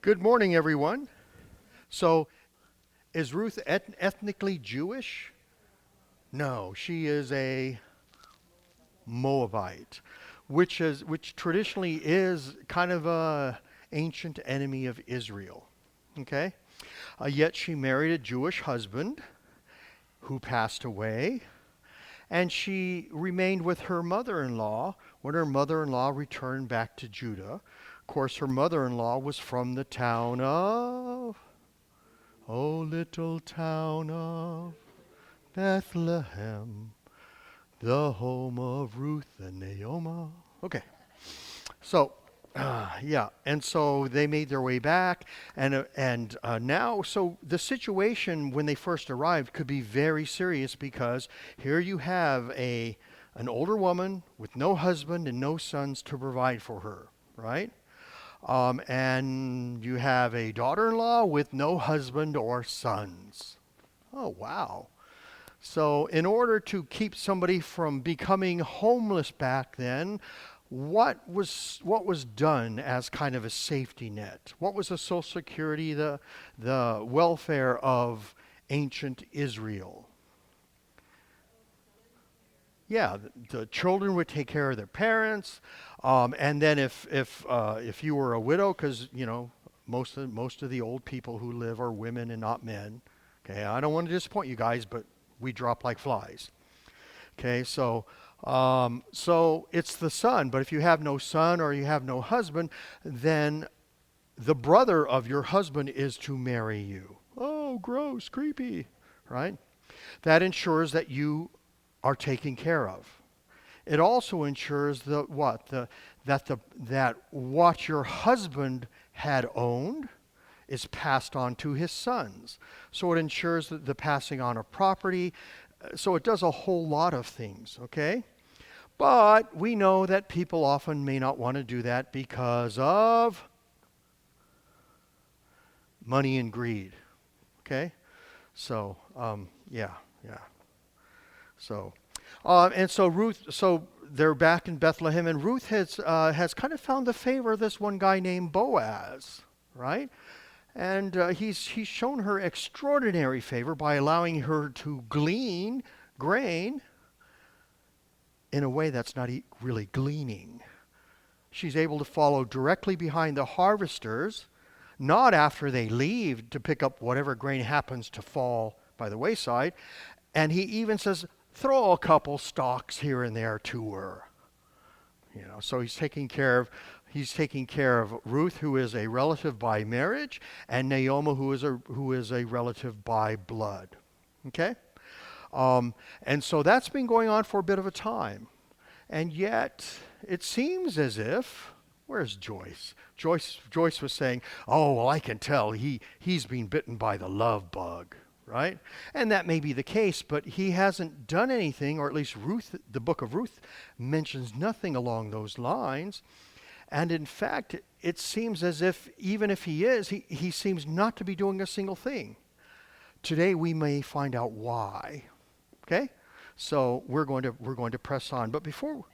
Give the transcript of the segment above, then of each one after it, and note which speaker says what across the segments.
Speaker 1: Good morning, everyone. So, is Ruth ethnically Jewish? No, she is a Moabite, which traditionally is kind of a ancient enemy of Israel. Okay, yet she married a Jewish husband who passed away, and she remained with her mother-in-law when her mother-in-law returned back to Judah. Of course, her mother-in-law was from the town of O little town of Bethlehem, the home of Ruth and Naomi. Okay, so yeah, and so they made their way back, and now, so the situation when they first arrived could be very serious because here you have an older woman with no husband and no sons to provide for her, right? And you have a daughter-in-law with no husband or sons. Oh, wow. So, in order to keep somebody from becoming homeless back then, what was done as kind of a safety net? What was the Social Security, the welfare of ancient Israel? Yeah, the children would take care of their parents, and then if you were a widow, because most of the old people who live are women and not men. Okay, I don't want to disappoint you guys, but we drop like flies. Okay, so it's the son, but if you have no son or you have no husband, then the brother of your husband is to marry you. Oh, gross, creepy, right? That ensures that you are taken care of. It also ensures that what your husband had owned is passed on to his sons. So it ensures that the passing on of property. So it does a whole lot of things, okay? But we know that people often may not want to do that because of money and greed, okay? So, yeah, yeah. So, and so Ruth, so they're back in Bethlehem, and Ruth has kind of found the favor of this one guy named Boaz, right? And he's shown her extraordinary favor by allowing her to glean grain in a way that's not really gleaning. She's able to follow directly behind the harvesters, not after they leave to pick up whatever grain happens to fall by the wayside. And he even says, throw a couple stalks here and there to her. So he's taking care of Ruth, who is a relative by marriage, and Naomi, who is a relative by blood. Okay? And so that's been going on for a bit of a time. And yet, it seems as if, where's Joyce? Joyce was saying, oh, well, I can tell he's been bitten by the love bug, right? And that may be the case, but he hasn't done anything, or at least Ruth, the book of Ruth, mentions nothing along those lines. And in fact, it seems as if, even if he is, he seems not to be doing a single thing. Today we may find out why. Okay? So we're going to press on. But before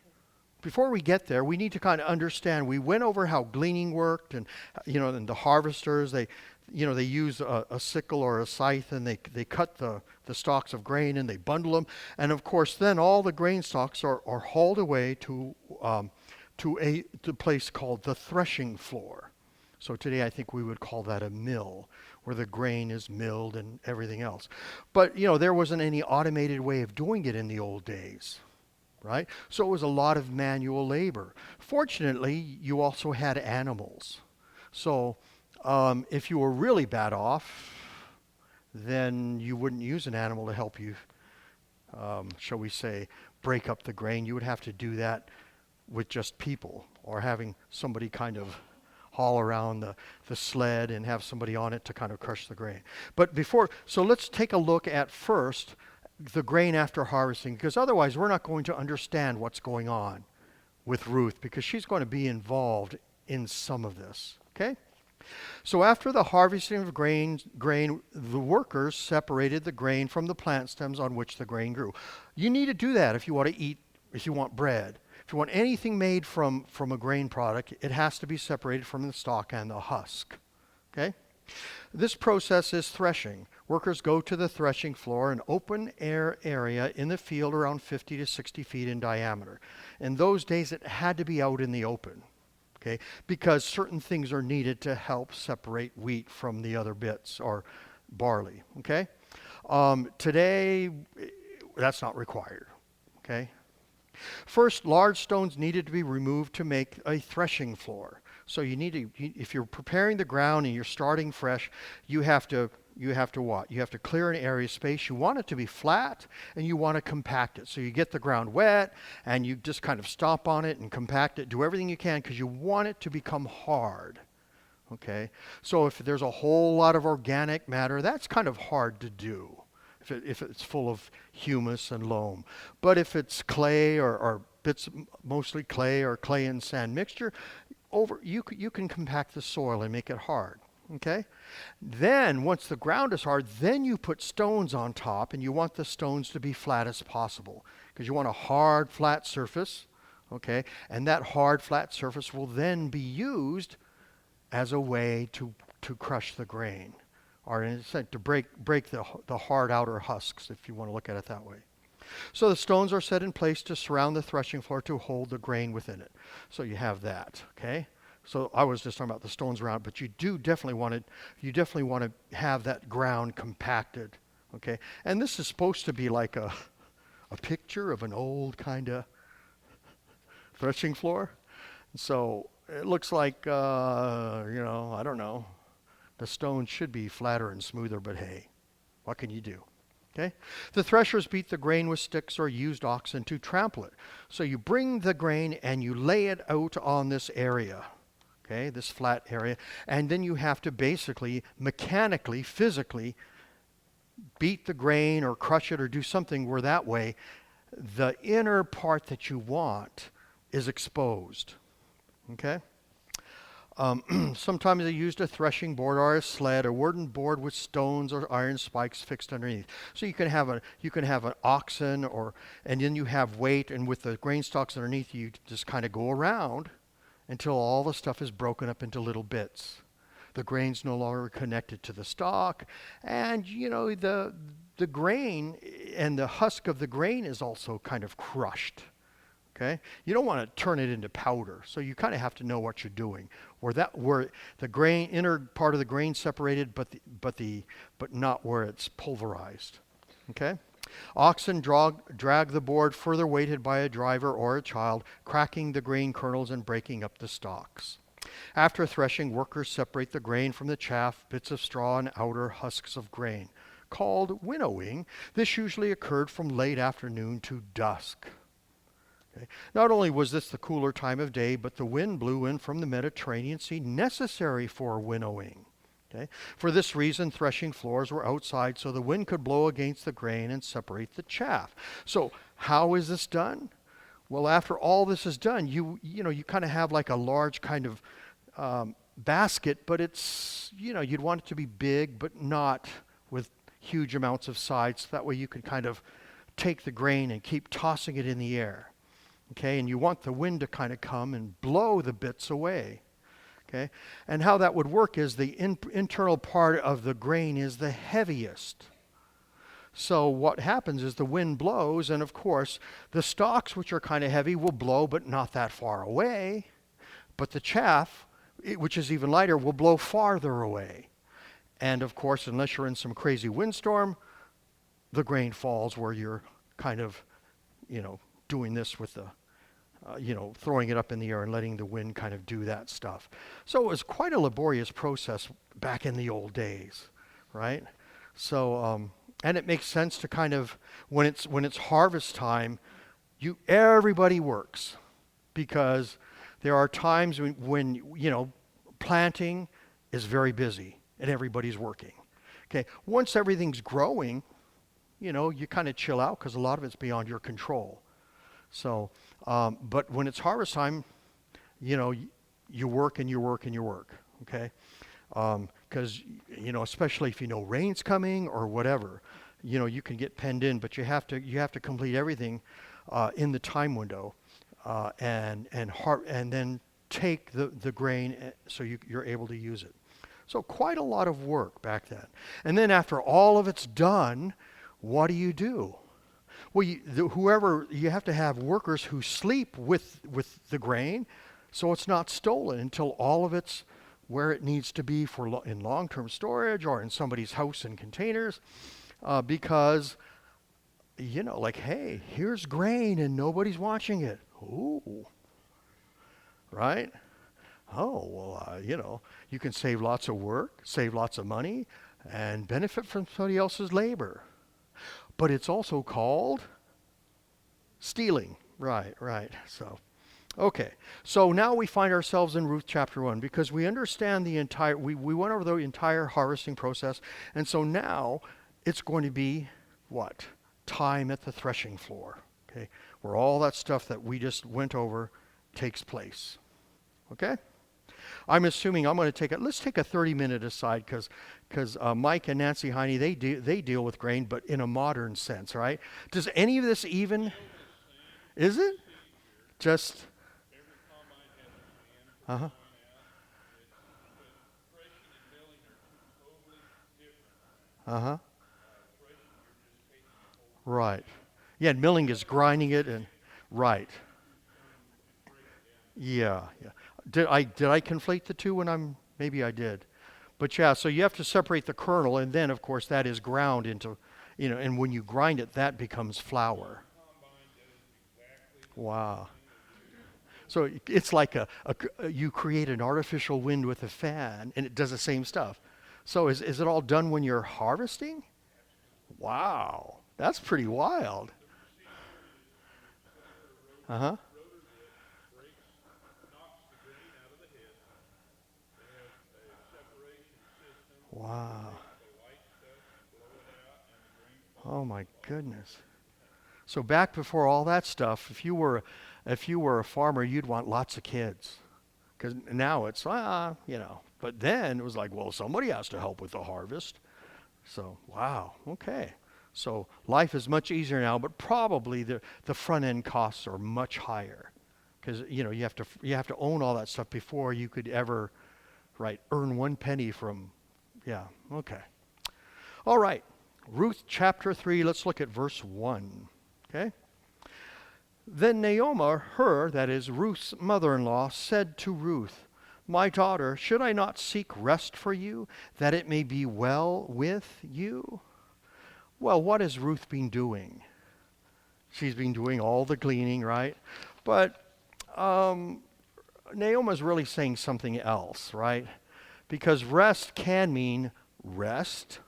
Speaker 1: we get there, we need to kind of understand. We went over how gleaning worked, and and the harvesters, they use a sickle or a scythe, and they cut the stalks of grain and they bundle them. And of course, then all the grain stalks are hauled away to a place called the threshing floor. So today I think we would call that a mill, where the grain is milled and everything else. But there wasn't any automated way of doing it in the old days, right? So it was a lot of manual labor. Fortunately, you also had animals. So if you were really bad off, then you wouldn't use an animal to help you, shall we say, break up the grain. You would have to do that with just people, or having somebody kind of haul around the sled and have somebody on it to kind of crush the grain. So let's take a look at first the grain after harvesting, because otherwise we're not going to understand what's going on with Ruth, because she's going to be involved in some of this, okay? So after the harvesting of grain, the workers separated the grain from the plant stems on which the grain grew. You need to do that if you want to eat, if you want bread. If you want anything made from a grain product, it has to be separated from the stalk and the husk. Okay? This process is threshing. Workers go to the threshing floor, an open air area in the field around 50 to 60 feet in diameter. In those days, it had to be out in the open, okay, because certain things are needed to help separate wheat from the other bits or barley, okay? Today, that's not required, okay? First, large stones needed to be removed to make a threshing floor. So you need to, if you're preparing the ground and you're starting fresh, you have to what? You have to clear an area of space. You want it to be flat and you want to compact it. So you get the ground wet and you just kind of stomp on it and compact it. Do everything you can because you want it to become hard. Okay? So if there's a whole lot of organic matter, that's kind of hard to do if it's full of humus and loam. But if it's clay or bits, mostly clay or clay and sand mixture, you can compact the soil and make it hard. Okay? Then once the ground is hard, then you put stones on top, and you want the stones to be flat as possible because you want a hard flat surface. Okay? And that hard flat surface will then be used as a way to crush the grain, or in a sense to break the hard outer husks, if you want to look at it that way. So the stones are set in place to surround the threshing floor to hold the grain within it. So you have that, okay? So I was just talking about the stones around, but you definitely want to have that ground compacted, okay? And this is supposed to be like a picture of an old kind of threshing floor. So it looks like, I don't know. The stones should be flatter and smoother, but hey, what can you do? Okay? The threshers beat the grain with sticks or used oxen to trample it. So you bring the grain and you lay it out on this area, okay, this flat area, and then you have to basically, mechanically, physically beat the grain or crush it or do something where that way the inner part that you want is exposed. Okay? Sometimes they used a threshing board or a sled, a wooden board with stones or iron spikes fixed underneath. So you can have an oxen, and then you have weight, and with the grain stalks underneath, you just kind of go around until all the stuff is broken up into little bits. The grain's no longer connected to the stalk, and the grain and the husk of the grain is also kind of crushed. Okay? You don't want to turn it into powder, so you kind of have to know what you're doing. Where the grain, inner part of the grain separated, but not where it's pulverized. Okay? Oxen drag the board, further weighted by a driver or a child, cracking the grain kernels and breaking up the stalks. After threshing, workers separate the grain from the chaff, bits of straw, and outer husks of grain. Called winnowing, this usually occurred from late afternoon to dusk. Okay. Not only was this the cooler time of day, but the wind blew in from the Mediterranean Sea, necessary for winnowing. Okay. For this reason, threshing floors were outside so the wind could blow against the grain and separate the chaff. So how is this done? Well, after all this is done, you kind of have like a large kind of basket, but it's, you'd want it to be big, but not with huge amounts of sides. That way you can kind of take the grain and keep tossing it in the air. Okay, and you want the wind to kind of come and blow the bits away. Okay, and how that would work is the internal part of the grain is the heaviest. So what happens is the wind blows, and of course the stalks, which are kind of heavy, will blow but not that far away. But the chaff, which is even lighter, will blow farther away. And of course, unless you're in some crazy windstorm, the grain falls where you're kind of, doing this with the, throwing it up in the air and letting the wind kind of do that stuff. So it was quite a laborious process back in the old days, right? So, and it makes sense to kind of, when it's harvest time, everybody works, because there are times when planting is very busy and everybody's working. Okay, once everything's growing, you kind of chill out because a lot of it's beyond your control. So, but when it's harvest time, you work and you work and you work, okay? Because, especially if rain's coming or whatever, you can get penned in, but you have to complete everything in the time window, and then take the grain so you're able to use it. So quite a lot of work back then. And then after all of it's done, what do? Well, you have to have workers who sleep with the grain, so it's not stolen until all of it's where it needs to be in long-term storage or in somebody's house in containers, because like, hey, here's grain and nobody's watching it. Ooh, right? Oh, well, you can save lots of work, save lots of money, and benefit from somebody else's labor. But it's also called stealing. Right. So, okay. So now we find ourselves in Ruth chapter 1 because we understand we went over the entire harvesting process. And so now it's going to be what? Time at the threshing floor. Okay. Where all that stuff that we just went over takes place. Okay? I'm assuming I'm going to let's take a 30-minute aside because Mike and Nancy Heine, they deal with grain, but in a modern sense, right? Does any of this even, is it? Just, uh-huh. Uh-huh. Right. Yeah, and milling is grinding it and, right. Yeah. Did I conflate the two maybe I did. But yeah, so you have to separate the kernel, and then of course that is ground into, and when you grind it, that becomes flour. Wow. So it's like you create an artificial wind with a fan, and it does the same stuff. So is it all done when you're harvesting? Wow, that's pretty wild. Uh-huh. Wow. Oh my goodness. So back before all that stuff, if you were a farmer, you'd want lots of kids. Because now it's, But then it was like, well, somebody has to help with the harvest. So, wow, okay. So life is much easier now, but probably the front end costs are much higher. Because, you have to own all that stuff before you could ever, right, earn one penny from, yeah, okay. All right, Ruth chapter 3, let's look at verse 1, okay? Then Naomi, that is Ruth's mother-in-law, said to Ruth, "My daughter, should I not seek rest for you, that it may be well with you?" Well, what has Ruth been doing? She's been doing all the gleaning, right? But Naomi's really saying something else, right? Because rest can mean rest,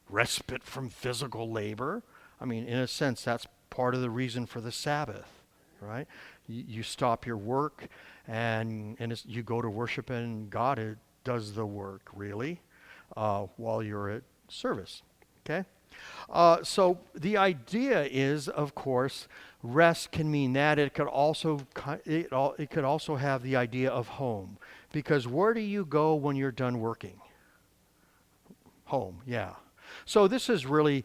Speaker 1: respite from physical labor. I mean, in a sense, that's part of the reason for the Sabbath, right? You stop your work and you go to worship, and God does the work, really, while you're at service, okay? So the idea is, of course, rest can mean that. It could also have the idea of home, because where do you go when you're done working? Home, yeah. So this is really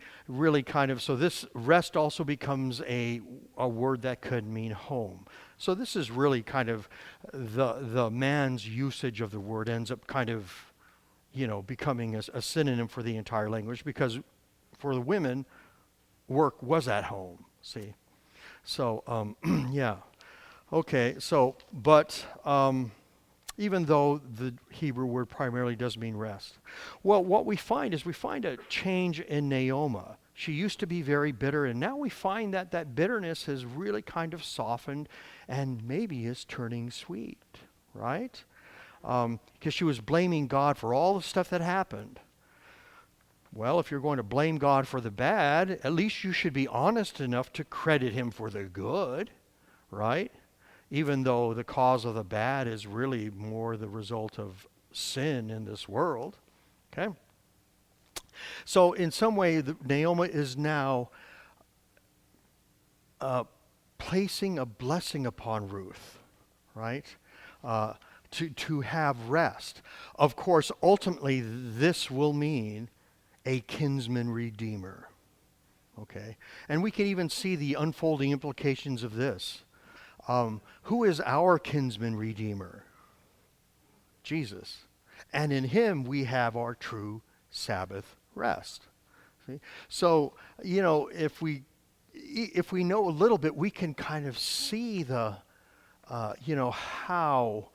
Speaker 1: kind of, so this rest also becomes a word that could mean home. So this is really kind of the man's usage of the word ends up kind of, becoming a synonym for the entire language, because for the women, work was at home, see? So, yeah. Okay, so, but even though the Hebrew word primarily does mean rest. Well, what we find is a change in Naomi. She used to be very bitter, and now we find that bitterness has really kind of softened and maybe is turning sweet, right? Because she was blaming God for all the stuff that happened. Well, if you're going to blame God for the bad, at least you should be honest enough to credit him for the good, right? Even though the cause of the bad is really more the result of sin in this world, okay? So in some way, Naomi is now placing a blessing upon Ruth, right? To have rest. Of course, ultimately, this will mean a kinsman redeemer, okay? And we can even see the unfolding implications of this. Who is our kinsman redeemer? Jesus. and in him we have our true Sabbath rest. See? So, if we know a little bit, we can kind of see the, how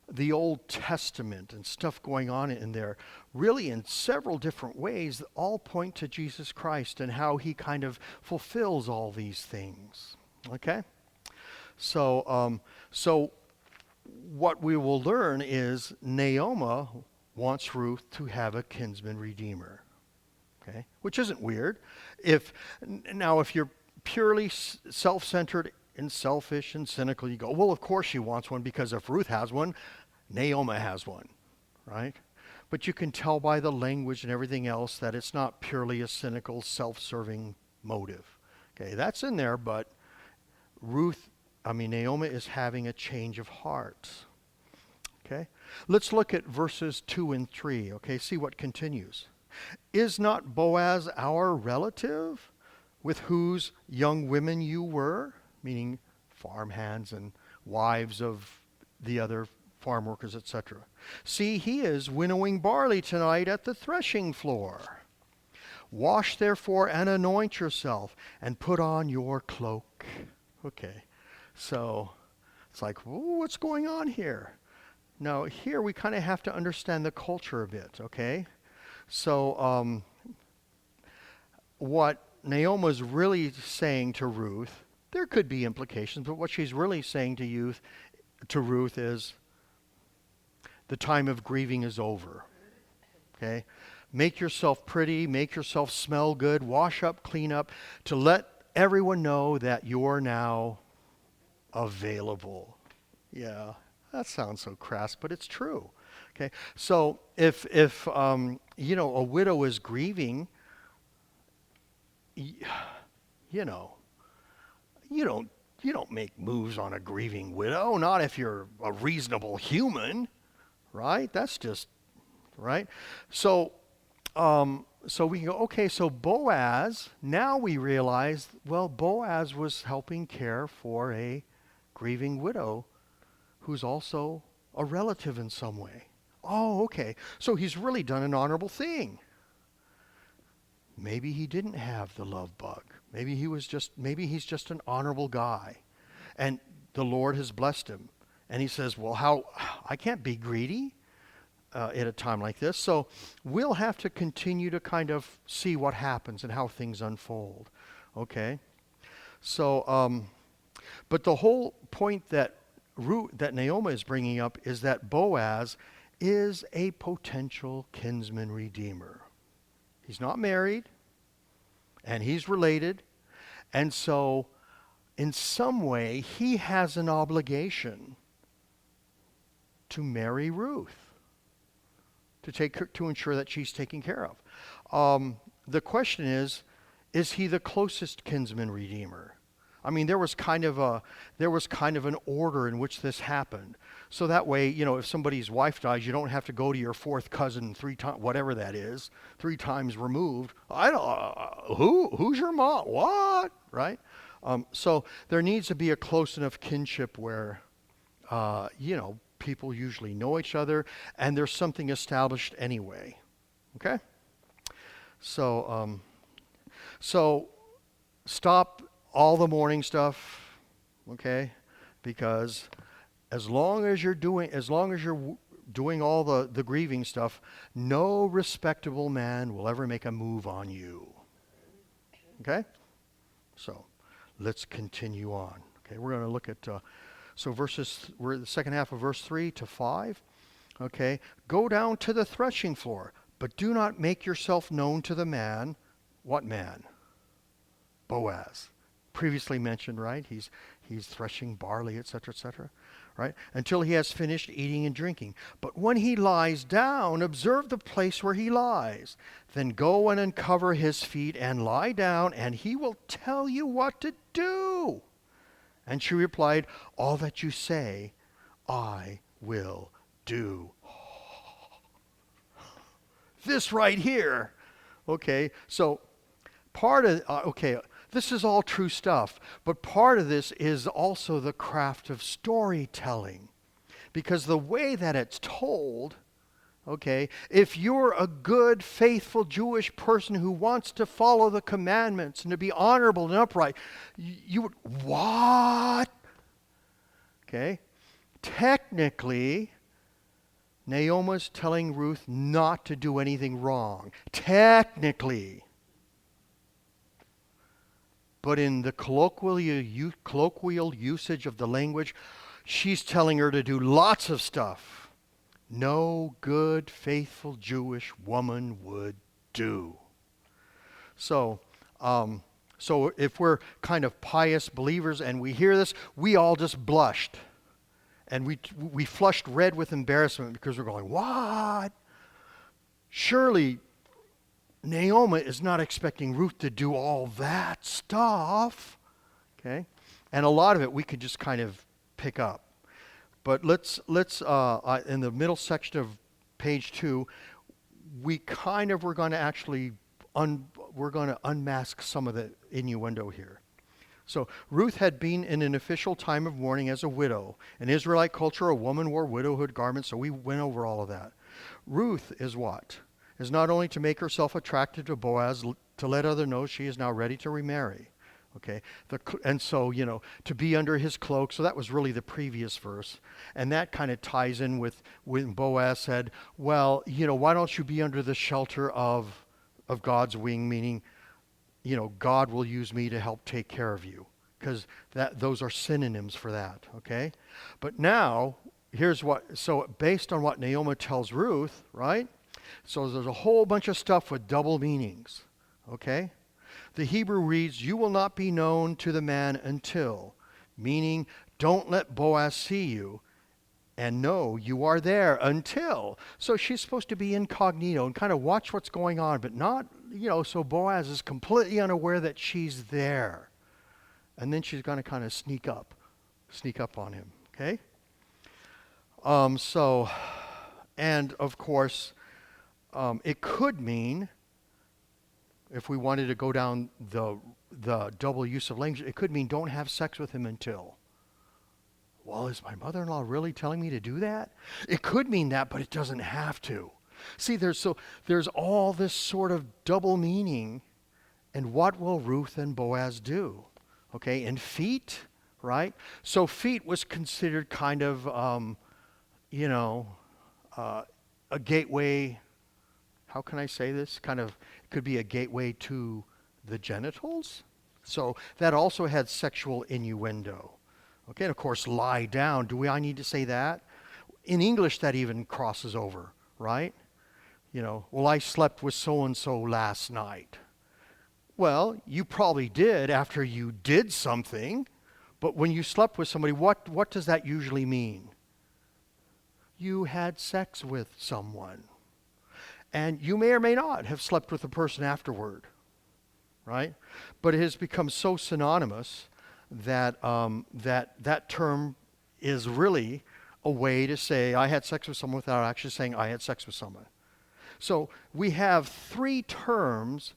Speaker 1: the Old Testament and stuff going on in there, really in several different ways, all point to Jesus Christ and how he kind of fulfills all these things. Okay? So what we will learn is Naomi wants Ruth to have a kinsman redeemer. Okay? Which isn't weird. If you're purely self-centered and selfish and cynical, you go, well, of course she wants one, because if Ruth has one, Naomi has one, right? But you can tell by the language and everything else that it's not purely a cynical, self-serving motive. Okay, that's in there, but Naomi is having a change of heart. Okay, let's look at verses 2 and 3. Okay, see what continues. Is not Boaz our relative, with whose young women you were? Meaning farmhands and wives of the other farm workers, etc. See, he is winnowing barley tonight at the threshing floor. Wash therefore and anoint yourself and put on your cloak. Okay, so it's like, what's going on here? Now, here we kind of have to understand the culture a bit, okay? So what Naomi is really saying to Ruth, there could be implications, but what she's really saying to Ruth is, the time of grieving is over. Okay? Make yourself pretty, make yourself smell good, wash up, clean up, to let everyone know that you're now available. Yeah, that sounds so crass, but it's true. Okay? So if a widow is grieving, you don't make moves on a grieving widow, not if you're a reasonable human, right? That's just right. So we can go, okay, so Boaz, now we realize, well, Boaz was helping care for a grieving widow who's also a relative in some way. Oh, okay. So he's really done an honorable thing. Maybe he didn't have the love bug. Maybe he's just an honorable guy. And the Lord has blessed him. And he says, well, I can't be greedy at a time like this. So we'll have to continue to kind of see what happens and how things unfold. Okay? So, but the whole point that Naomi is bringing up is that Boaz is a potential kinsman redeemer. He's not married, and he's related, and so in some way he has an obligation to marry Ruth, to ensure that she's taken care of. The question is he the closest kinsman redeemer? I mean, there was kind of an order in which this happened. So that way, if somebody's wife dies, you don't have to go to your fourth cousin 3 times, whatever that is, 3 times removed. Who's your mom? What? Right? So there needs to be a close enough kinship where, people usually know each other, and there's something established anyway. Okay? So stop all the mourning stuff, okay? Because as long as you're doing all the grieving stuff, no respectable man will ever make a move on you. Okay? So let's continue on. Okay, we're going to look at we're in the second half of verse 3 to 5. Okay, go down to the threshing floor, but do not make yourself known to the man. What man? Boaz. Previously mentioned, right? He's threshing barley, etc., etc., right? Until he has finished eating and drinking. But when he lies down, observe the place where he lies. Then go and uncover his feet and lie down, and he will tell you what to do. And she replied, all that you say, I will do. This right here. Okay, so part of, this is all true stuff, but part of this is also the craft of storytelling. Because the way that it's told, Okay, if you're a good, faithful Jewish person who wants to follow the commandments and to be honorable and upright, you would, what? Okay, technically, Naomi's telling Ruth not to do anything wrong. Technically. But in the colloquial usage of the language, she's telling her to do lots of stuff no good, faithful Jewish woman would do. So if we're kind of pious believers and we hear this, we all just blushed. And we flushed red with embarrassment because we're going, what? Surely Naomi is not expecting Ruth to do all that stuff. Okay? And a lot of it we could just kind of pick up. But let's in the middle section of page 2, we're going to actually unmask some of the innuendo here. So Ruth had been in an official time of mourning as a widow. In Israelite culture, a woman wore widowhood garments, so we went over all of that. Ruth is what? Is not only to make herself attractive to Boaz, to let others know she is now ready to remarry. Okay, and so, to be under his cloak. So that was really the previous verse. And that kind of ties in with when Boaz said, well, why don't you be under the shelter of God's wing, meaning, God will use me to help take care of you. Because those are synonyms for that, okay? But now, so based on what Naomi tells Ruth, right? So there's a whole bunch of stuff with double meanings, okay? The Hebrew reads, you will not be known to the man until, meaning don't let Boaz see you and know you are there until. So she's supposed to be incognito and kind of watch what's going on, but not, so Boaz is completely unaware that she's there. And then she's going to kind of sneak up on him, okay? And of course, it could mean, if we wanted to go down the double use of language, it could mean don't have sex with him until. Well, is my mother-in-law really telling me to do that? It could mean that, but it doesn't have to. See, there's all this sort of double meaning. And what will Ruth and Boaz do? Okay, and feet, right? So feet was considered kind of, a gateway. How can I say this? Kind of, it could be a gateway to the genitals. So that also had sexual innuendo. Okay, and of course, lie down. I need to say that? In English, that even crosses over, right? Well, I slept with so-and-so last night. Well, you probably did after you did something, but when you slept with somebody, what does that usually mean? You had sex with someone. And you may or may not have slept with the person afterward, right? But it has become so synonymous that that term is really a way to say I had sex with someone without actually saying I had sex with someone. So we have 3 terms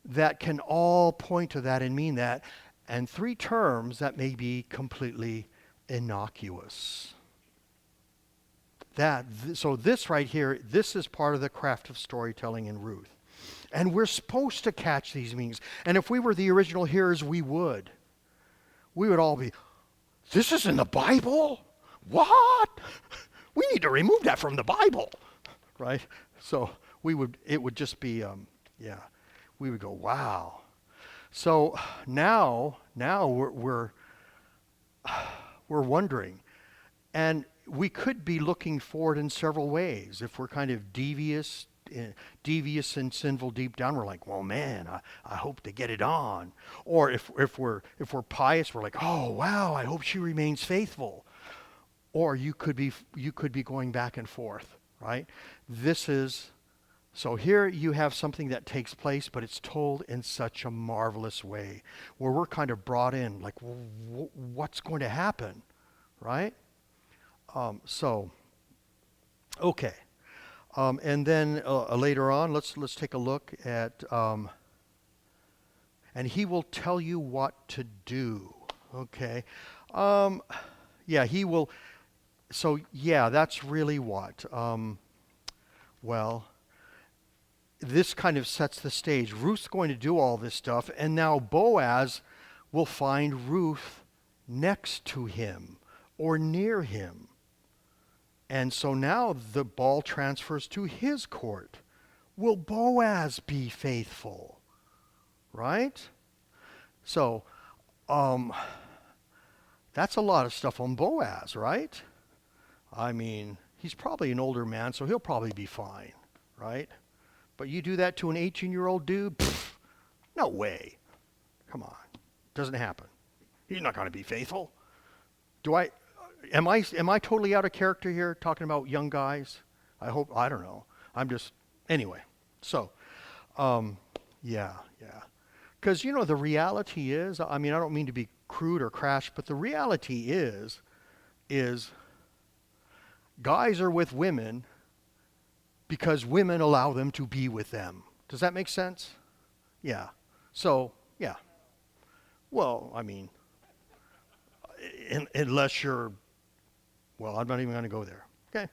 Speaker 1: that can all point to that and mean that, and 3 terms that may be completely innocuous. So this right here, this is part of the craft of storytelling in Ruth. And we're supposed to catch these meanings. And if we were the original hearers, we would. We would all be, this is in the Bible? What? We need to remove that from the Bible, right? So it would just be, we would go, wow. So now we're wondering, and we could be looking forward in several ways. If we're kind of devious and sinful deep down, we're like, well, man, I hope to get it on. Or if we're pious, we're like, oh, wow, I hope she remains faithful. Or you could be going back and forth, right? So here you have something that takes place, but it's told in such a marvelous way, where we're kind of brought in, like, what's going to happen, right? Okay. And then later on, let's take a look at, and he will tell you what to do. Okay. He will. So yeah, that's really what. Well, this kind of sets the stage. Ruth's going to do all this stuff, and now Boaz will find Ruth next to him or near him. And so now the ball transfers to his court. Will Boaz be faithful? Right? So, that's a lot of stuff on Boaz, right? I mean, he's probably an older man, so he'll probably be fine, right? But you do that to an 18-year-old dude? Pfft, no way. Come on. Doesn't happen. He's not going to be faithful. Am I totally out of character here talking about young guys? I don't know. Anyway. So, yeah. Because, the reality is, I don't mean to be crude or crash, but the reality is guys are with women because women allow them to be with them. Does that make sense? Yeah. So, yeah. Well, unless you're, I'm not even going to go there. Okay.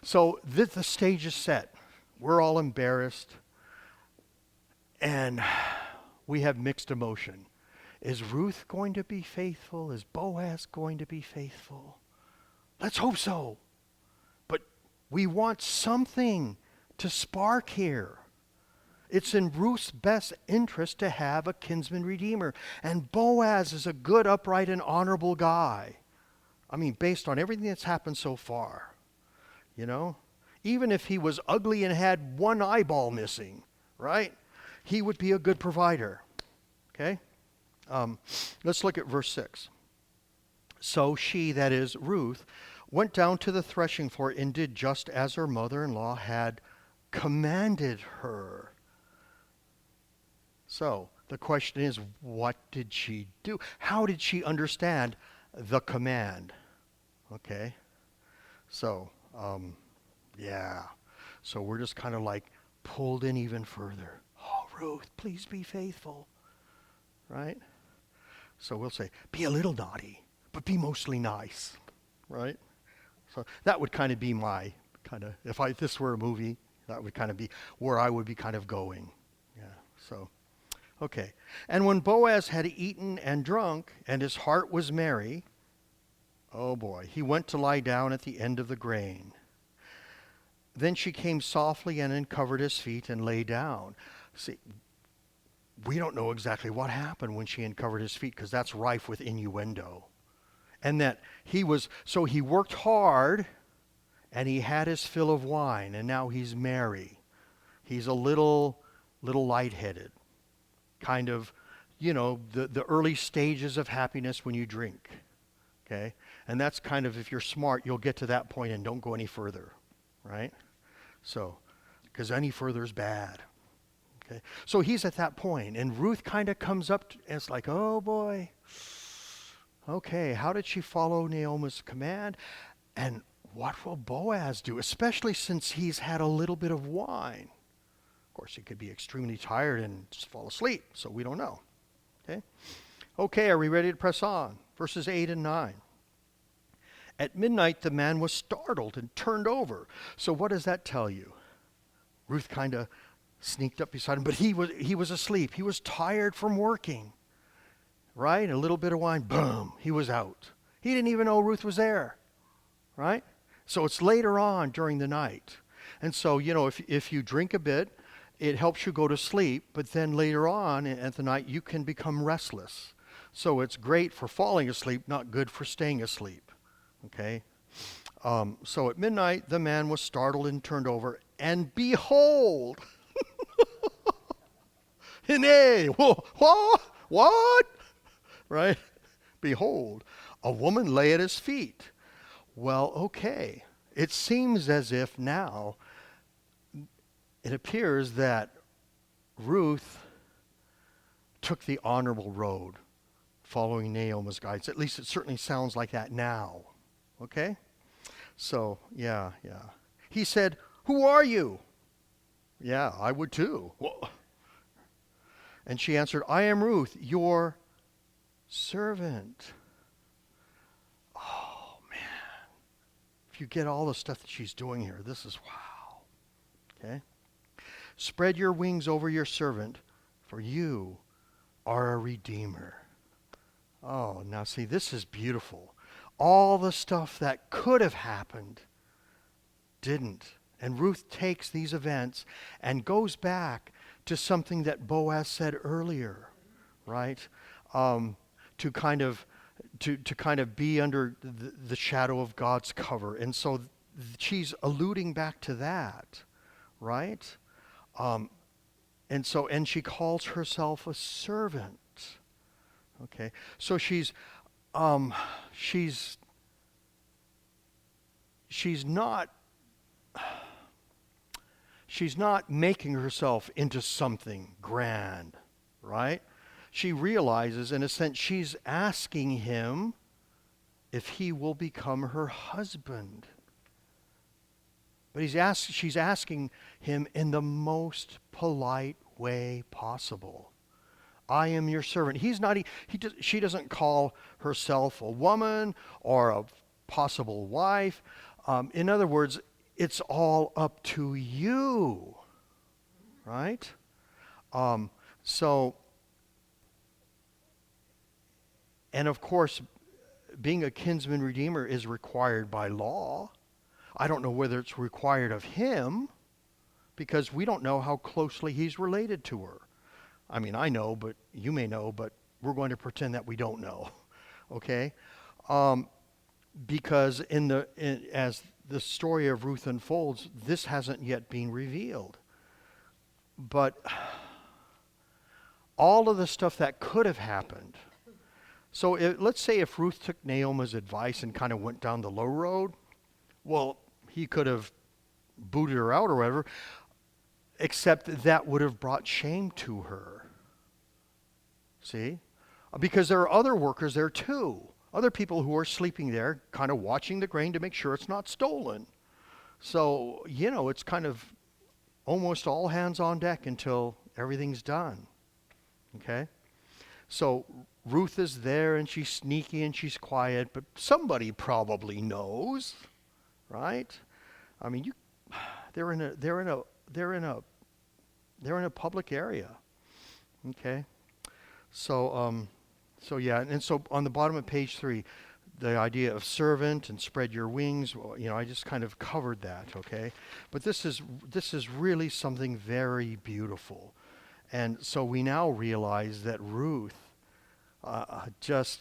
Speaker 1: So the stage is set. We're all embarrassed. And we have mixed emotion. Is Ruth going to be faithful? Is Boaz going to be faithful? Let's hope so. But we want something to spark here. It's in Ruth's best interest to have a kinsman redeemer. And Boaz is a good, upright, and honorable guy. Based on everything that's happened so far. Even if he was ugly and had one eyeball missing, right? He would be a good provider. Okay? Let's look at verse 6. So she, that is Ruth, went down to the threshing floor and did just as her mother-in-law had commanded her. So the question is, what did she do? How did she understand the command? Okay. So, yeah. So we're just kind of like pulled in even further. Oh, Ruth, please be faithful. Right? So we'll say, be a little naughty, but be mostly nice. Right? So that would kind of be my if this were a movie, that would kind of be where I would be kind of going. Yeah. So, okay. And when Boaz had eaten and drunk, and his heart was merry, oh boy, he went to lie down at the end of the grain. Then she came softly and uncovered his feet and lay down. See, we don't know exactly what happened when she uncovered his feet because that's rife with innuendo. And that he worked hard and he had his fill of wine and now he's merry. He's a little lightheaded. Kind of, the early stages of happiness when you drink. Okay? And that's kind of, if you're smart, you'll get to that point and don't go any further. Right? So, because any further is bad. Okay? So he's at that point, and Ruth kind of comes up and it's like, oh boy. Okay, how did she follow Naomi's command? And what will Boaz do? Especially since he's had a little bit of wine. Of course, he could be extremely tired and just fall asleep, so we don't know. Okay, are we ready to press on? Verses 8 and 9. At midnight, the man was startled and turned over. So what does that tell you? Ruth kind of sneaked up beside him, but he was asleep. He was tired from working. Right? A little bit of wine, boom, he was out. He didn't even know Ruth was there. Right? So it's later on during the night. And so, if you drink a bit, it helps you go to sleep, but then later on at the night, you can become restless. So it's great for falling asleep, not good for staying asleep. Okay? So at midnight, the man was startled and turned over, and behold, Nay, what? Right? Behold, a woman lay at his feet. Well, okay. It seems as if now it appears that Ruth took the honorable road following Naomi's guidance. At least it certainly sounds like that now. Okay? So, yeah. He said, "Who are you?" Yeah, I would too. Well, and she answered, "I am Ruth, your servant." Oh, man. If you get all the stuff that she's doing here, this is wow. Okay? Spread your wings over your servant, for you are a redeemer. Oh, now see, this is beautiful. All the stuff that could have happened didn't. And Ruth takes these events and goes back to something that Boaz said earlier, right? To kind of be under the shadow of God's cover. And so she's alluding back to that, right? And she calls herself a servant. Okay, so she's not making herself into something grand, right? She realizes, in a sense, she's asking him if he will become her husband. But she's asking him in the most polite way possible. I am your servant. She doesn't call herself a woman or a possible wife. In other words, it's all up to you, right? And of course, being a kinsman redeemer is required by law. I don't know whether it's required of him, because we don't know how closely he's related to her. I mean, I know, but you may know, but we're going to pretend that we don't know, okay? Because as the story of Ruth unfolds, this hasn't yet been revealed. But all of the stuff that could have happened. So let's say if Ruth took Naomi's advice and kind of went down the low road, well, he could have booted her out or whatever, except that would have brought shame to her. See? Because there are other workers there too. Other people who are sleeping there, kind of watching the grain to make sure it's not stolen. So, it's kind of almost all hands on deck until everything's done. Okay? So Ruth is there, and she's sneaky and she's quiet, but somebody probably knows, right? I mean, they're in a public area. Okay? So yeah, and so on the bottom of page 3, the idea of servant and spread your wings, I just kind of covered that, okay? But this is really something very beautiful. And so we now realize that Ruth just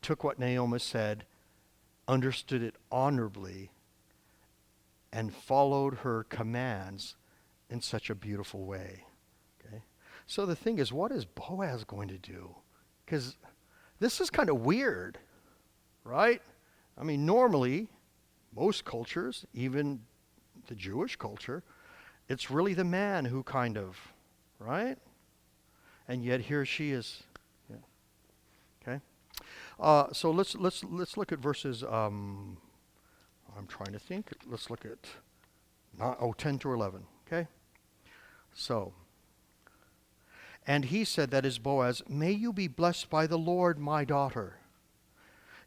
Speaker 1: took what Naomi said, understood it honorably, and followed her commands in such a beautiful way. Okay? So the thing is, what is Boaz going to do? Because this is kind of weird, right? I mean, normally, most cultures, even the Jewish culture, it's really the man who kind of, right? And yet here she is. Yeah. Okay. So let's look at verses. I'm trying to think. Let's look at 10 to 11. Okay. So. And he said, that is Boaz, may you be blessed by the Lord, my daughter.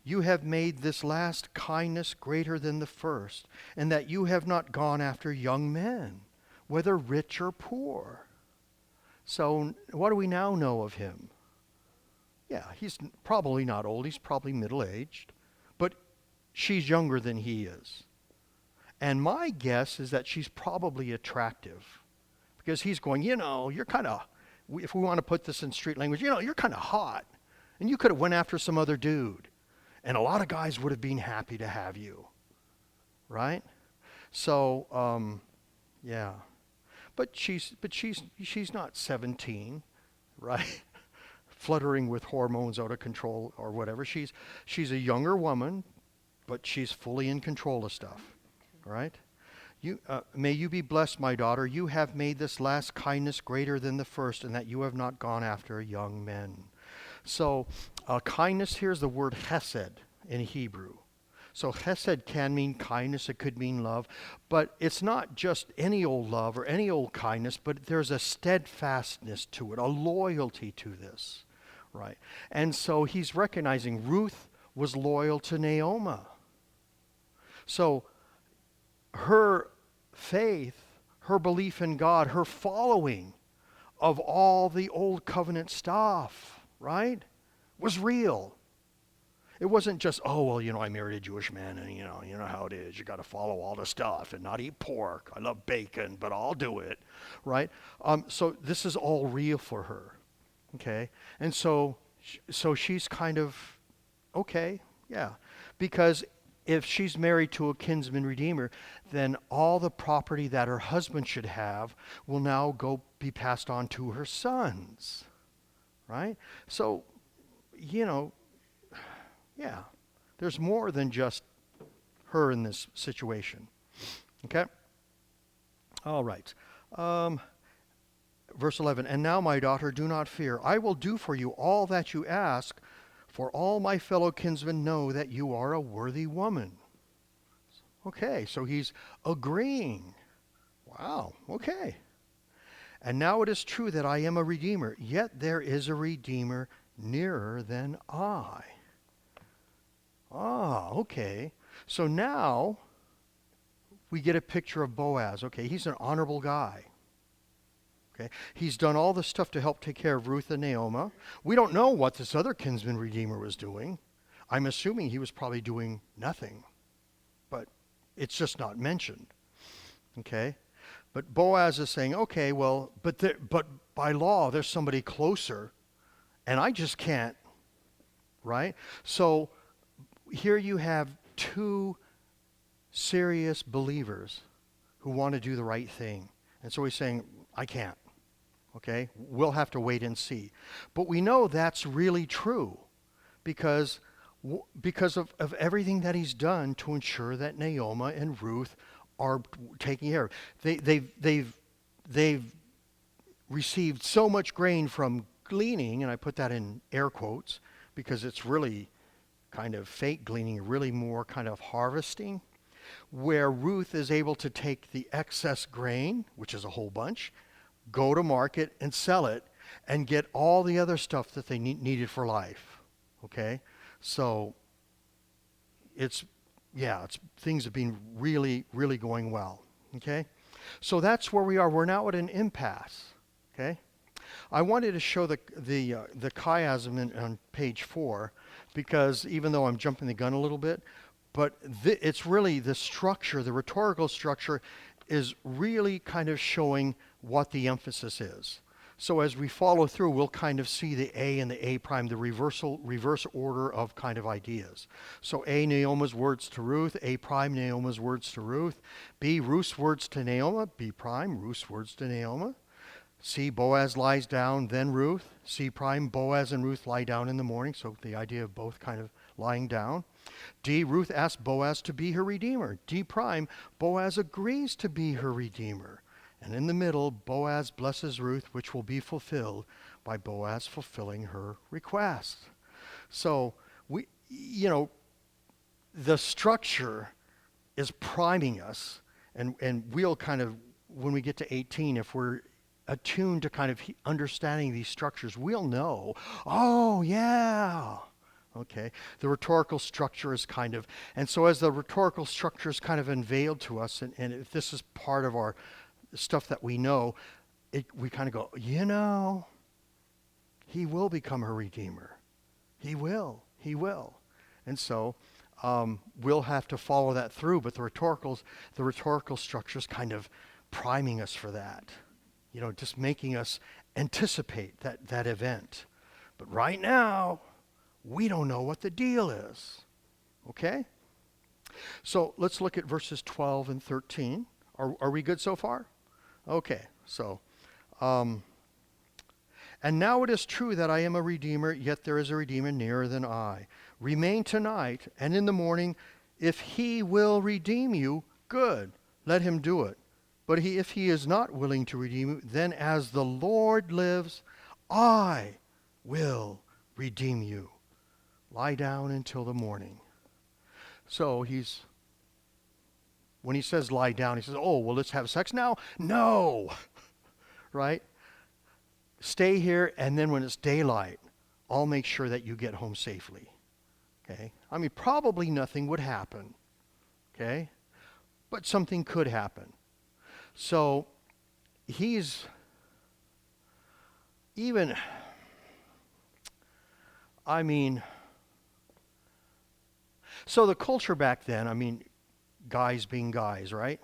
Speaker 1: You have made this last kindness greater than the first, and that you have not gone after young men, whether rich or poor. So what do we now know of him? Yeah, he's probably not old. He's probably middle-aged. But she's younger than he is. And my guess is that she's probably attractive. Because he's going, you're kind of, if we want to put this in street language, you're kind of hot. And you could have went after some other dude. And a lot of guys would have been happy to have you. Right? So, yeah. But she's not 17, right? Fluttering with hormones out of control or whatever. She's a younger woman, but she's fully in control of stuff, right? May you be blessed, my daughter. You have made this last kindness greater than the first, and that you have not gone after young men. So kindness here is the word hesed in Hebrew. So hesed can mean kindness, it could mean love, but it's not just any old love or any old kindness, but there's a steadfastness to it, a loyalty to this, right? And so he's recognizing Ruth was loyal to Naomi. So her faith her belief in God, her following of all the old covenant stuff, right, was real. It wasn't just, oh, well, I married a Jewish man and, you know how it is. You got to follow all the stuff and not eat pork. I love bacon, but I'll do it, right? So this is all real for her, okay? And so she's kind of, okay, yeah. Because if she's married to a kinsman redeemer, then all the property that her husband should have will now be passed on to her sons, right? So, yeah, there's more than just her in this situation. Okay? All right. Verse 11, and now, my daughter, do not fear. I will do for you all that you ask, for all my fellow kinsmen know that you are a worthy woman. Okay, so he's agreeing. Wow, okay. And now it is true that I am a redeemer, yet there is a redeemer nearer than I. Ah, okay. So now we get a picture of Boaz. Okay, he's an honorable guy. Okay, he's done all the stuff to help take care of Ruth and Naomi. We don't know what this other kinsman redeemer was doing. I'm assuming he was probably doing nothing, but it's just not mentioned. Okay, but Boaz is saying, okay, well, but by law there's somebody closer, and I just can't, right? So here you have two serious believers who want to do the right thing. And so he's saying, I can't. Okay? We'll have to wait and see. But we know that's really true because of everything that he's done to ensure that Naomi and Ruth are taking care of. They've received so much grain from gleaning, and I put that in air quotes because it's really kind of fake gleaning, really more kind of harvesting, where Ruth is able to take the excess grain, which is a whole bunch, go to market and sell it, and get all the other stuff that they needed for life. Okay? So things have been really, really going well. Okay? So that's where we are. We're now at an impasse. Okay? I wanted to show the chiasm on page 4, because even though I'm jumping the gun a little bit, but it's really the structure, the rhetorical structure is really kind of showing what the emphasis is. So as we follow through, we'll kind of see the A and the A prime, the reverse order of kind of ideas. So A, Naomi's words to Ruth, A prime, Naomi's words to Ruth, B, Ruth's words to Naomi, B prime, Ruth's words to Naomi. C, Boaz lies down, then Ruth. C prime, Boaz and Ruth lie down in the morning. So the idea of both kind of lying down. D, Ruth asks Boaz to be her redeemer. D prime, Boaz agrees to be her redeemer. And in the middle, Boaz blesses Ruth, which will be fulfilled by Boaz fulfilling her request. So the structure is priming us, and we'll kind of, when we get to 18, if we're attuned to kind of understanding these structures, we'll know, oh yeah, okay. The rhetorical structure is kind of, and so as the rhetorical structure is kind of unveiled to us, and if this is part of our stuff that we know, we kind of go, he will become her redeemer. He will. And so we'll have to follow that through, but the rhetorical structure is kind of priming us for that. Just making us anticipate that event. But right now, we don't know what the deal is. Okay? So let's look at verses 12 and 13. Are we good so far? Okay, so, and now it is true that I am a redeemer, yet there is a redeemer nearer than I. Remain tonight, and in the morning, if he will redeem you, good, let him do it. But if he is not willing to redeem you, then as the Lord lives, I will redeem you. Lie down until the morning. So when he says lie down, he says, oh, well, let's have sex now? No, right? Stay here, and then when it's daylight, I'll make sure that you get home safely. Okay? I mean, probably nothing would happen. Okay? But something could happen. So he's even, I mean, so the culture back then, I mean, guys being guys, right?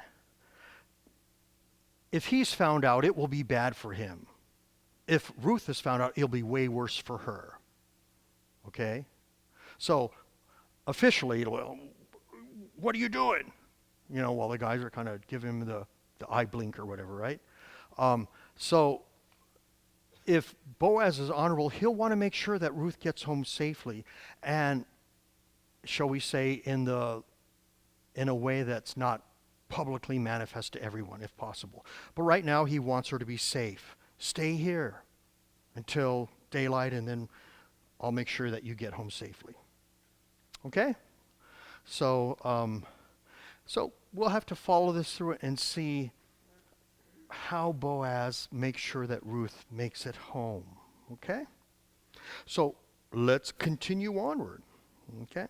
Speaker 1: If he's found out, it will be bad for him. If Ruth is found out, it'll be way worse for her. Okay? So, officially, well, what are you doing? You know, while the guys are kind of giving him the eye blink or whatever, right? So, if Boaz is honorable, he'll want to make sure that Ruth gets home safely. And, shall we say, in a way that's not publicly manifest to everyone, if possible. But right now, he wants her to be safe. Stay here until daylight, and then I'll make sure that you get home safely. Okay? So, so we'll have to follow this through and see how Boaz makes sure that Ruth makes it home. Okay? So let's continue onward. Okay?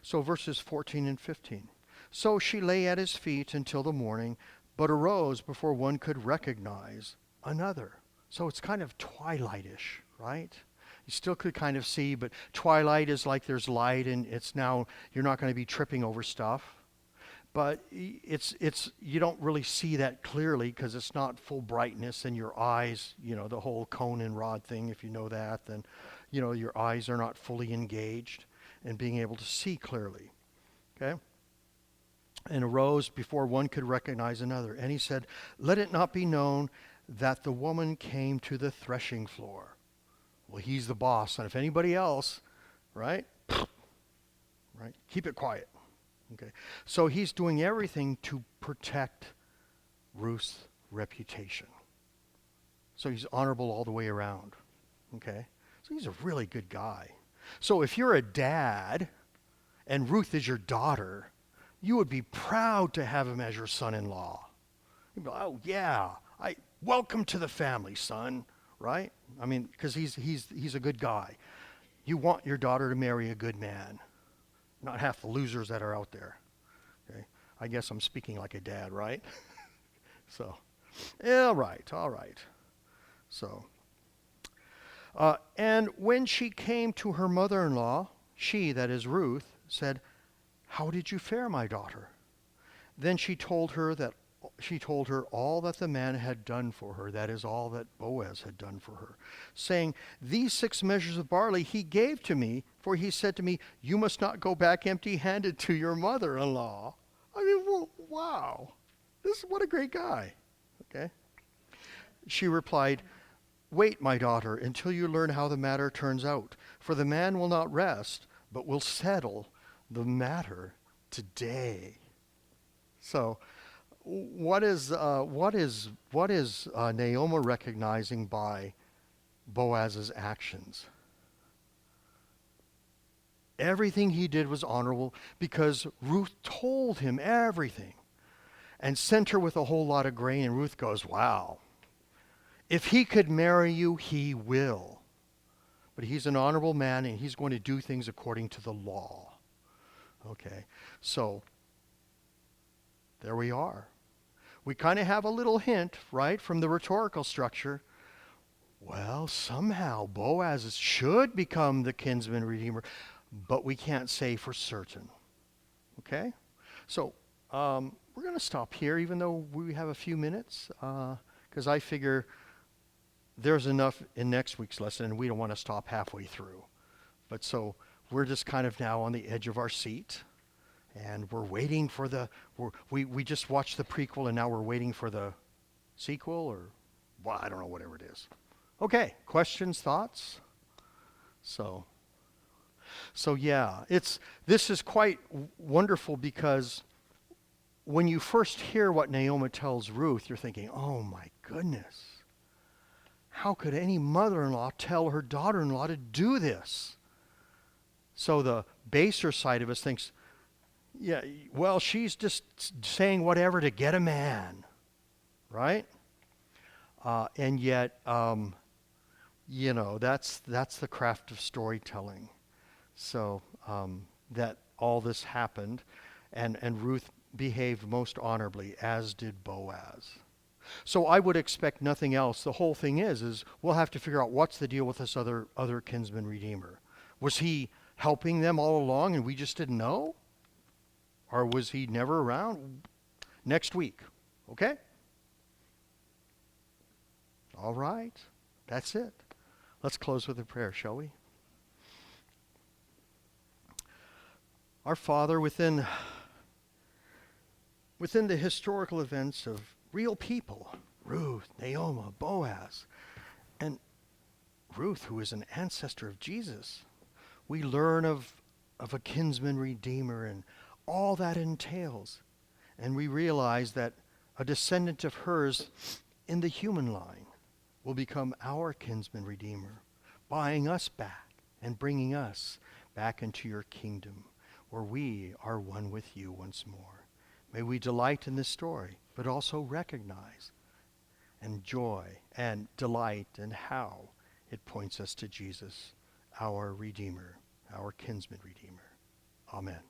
Speaker 1: So verses 14 and 15. So she lay at his feet until the morning, but arose before one could recognize another. So it's kind of twilightish, right? You still could kind of see, but twilight is like there's light, and it's now, you're not going to be tripping over stuff. But it's you don't really see that clearly because it's not full brightness, and your eyes, you know, the whole cone and rod thing, if you know that, then, you know, your eyes are not fully engaged in being able to see clearly. Okay? And arose before one could recognize another. And he said, let it not be known that the woman came to the threshing floor. Well, he's the boss, and if anybody else, right, keep it quiet. Okay, so he's doing everything to protect Ruth's reputation. So he's honorable all the way around. Okay, so he's a really good guy. So if you're a dad and Ruth is your daughter, you would be proud to have him as your son-in-law. You'd be like, oh yeah, welcome to the family, son. Right? I mean, because he's a good guy. You want your daughter to marry a good man, not half the losers that are out there. Okay? I guess I'm speaking like a dad, right? So, yeah, all right. So, and when she came to her mother-in-law, she, that is Ruth, said, how did you fare, my daughter? Then she told her all that the man had done for her, that is, all that Boaz had done for her, saying, these 6 measures of barley he gave to me, for he said to me, you must not go back empty-handed to your mother-in-law. I mean, well, wow. What a great guy. Okay. She replied, wait, my daughter, until you learn how the matter turns out, for the man will not rest, but will settle the matter today. So, what is Naomi recognizing by Boaz's actions? Everything he did was honorable because Ruth told him everything and sent her with a whole lot of grain. And Ruth goes, wow, if he could marry you, he will. But he's an honorable man, and he's going to do things according to the law. Okay, so there we are. We kind of have a little hint, right, from the rhetorical structure. Well, somehow Boaz should become the kinsman redeemer, but we can't say for certain. Okay? So we're going to stop here, even though we have a few minutes, because I figure there's enough in next week's lesson, and we don't want to stop halfway through. But so we're just kind of now on the edge of our seat. And we're waiting for we just watched the prequel, and now we're waiting for the sequel, or, well, I don't know, whatever it is. Okay, questions, thoughts? So yeah, this is quite wonderful, because when you first hear what Naomi tells Ruth, you're thinking, oh my goodness, how could any mother-in-law tell her daughter-in-law to do this? So the baser side of us thinks, yeah, well, she's just saying whatever to get a man, right? And yet, you know, that's the craft of storytelling. So that all this happened, and Ruth behaved most honorably, as did Boaz. So I would expect nothing else. The whole thing is we'll have to figure out what's the deal with this other kinsman redeemer. Was he helping them all along and we just didn't know? Or was he never around? Next week, okay? All right, that's it. Let's close with a prayer, shall we? Our Father, within the historical events of real people, Ruth, Naomi, Boaz, and Ruth, who is an ancestor of Jesus, we learn of a kinsman redeemer and all that entails. And we realize that a descendant of hers in the human line will become our kinsman redeemer, buying us back and bringing us back into your kingdom, where we are one with you once more. May we delight in this story, but also recognize and joy and delight in how it points us to Jesus, our Redeemer, our kinsman Redeemer. Amen.